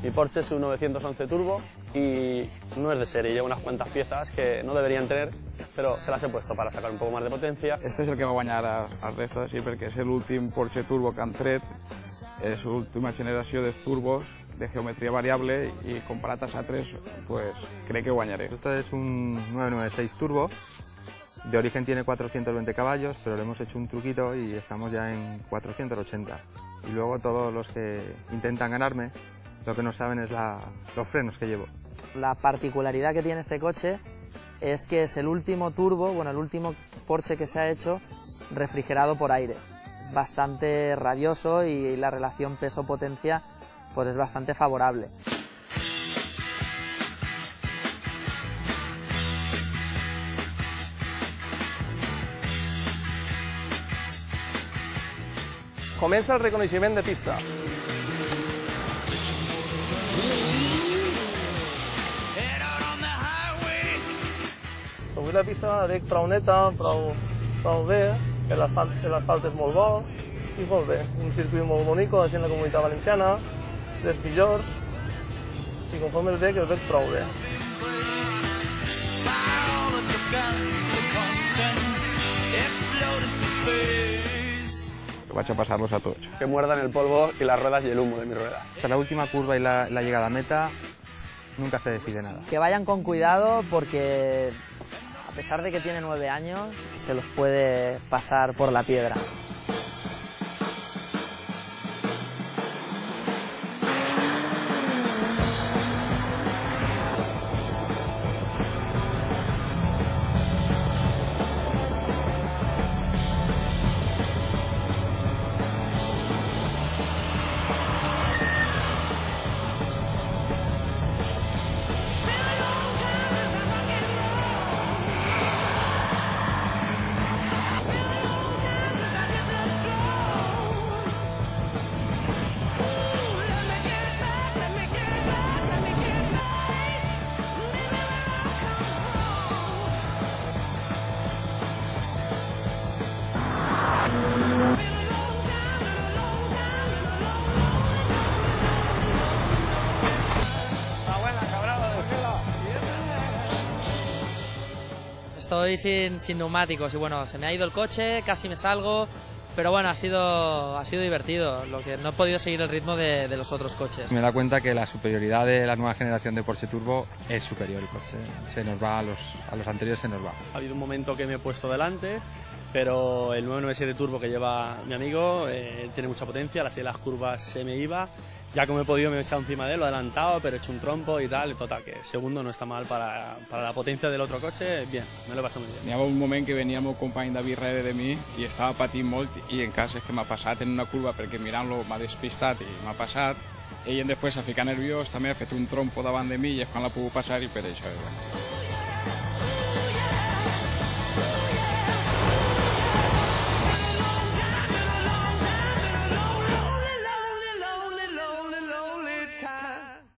Mi Porsche es un 911 Turbo y no es de serie, lleva unas cuantas piezas que no deberían tener, pero se las he puesto para sacar un poco más de potencia. Este és el que va guanyar al resto, sí, perquè és l'últim Porsche Turbo que han tret, és l'última generació de turbos de geometría variable y comparat a altres, pues crec que guanyaré. Este es un 996 Turbo, de origen tiene 420 caballos, pero le hemos hecho un truquito y estamos ya en 480. Y luego todos los que intentan ganarme, lo que no saben es los frenos que llevo. La particularidad que tiene este coche es que es el último turbo, bueno, el último Porsche que se ha hecho refrigerado por aire. Es bastante rabioso y la relación peso-potencia pues es bastante favorable. Comença el reconeixement de pista. Avui la pista la veig prou neta, prou bé, l'asfalt és molt bo i molt bé. Un circuit molt bonic, la gent de la Comunitat Valenciana, dels millors, i conforme el veig prou bé. Vaig a pasar-los a tots. Que muerdan el polvo y las ruedas y el humo de mis ruedas. Hasta la última curva y la llegada a meta, nunca se decide nada. Que vayan con cuidado porque a pesar de que tiene 9 años, se los puede pasar por la piedra. Estoy sin neumáticos y bueno, se me ha ido el coche, casi me salgo, pero bueno, ha sido divertido, lo que no he podido seguir el ritmo de los otros coches. Me da cuenta que la superioridad de la nueva generación de Porsche Turbo es superior el coche. Se nos va a los anteriores, se nos va. Ha habido un momento que me he puesto delante, pero el 997 Turbo que lleva mi amigo tiene mucha potencia, las curvas se me iba. Ya como he podido me he echado encima de él, lo he adelantado, pero he hecho un trompo y tal, total, que segundo no está mal para la potencia del otro coche, bien, me lo he pasado muy bien. Hi havia un moment que venia el meu company David darrere de mi i estava patint molt i en cas és que m'ha passat en una curva perquè mirant-lo m'ha despistat i m'ha passat. Ell després s'ha ficat nerviós, també ha fet un trompo davant de mi i és quan l'ha pogut passar i per això.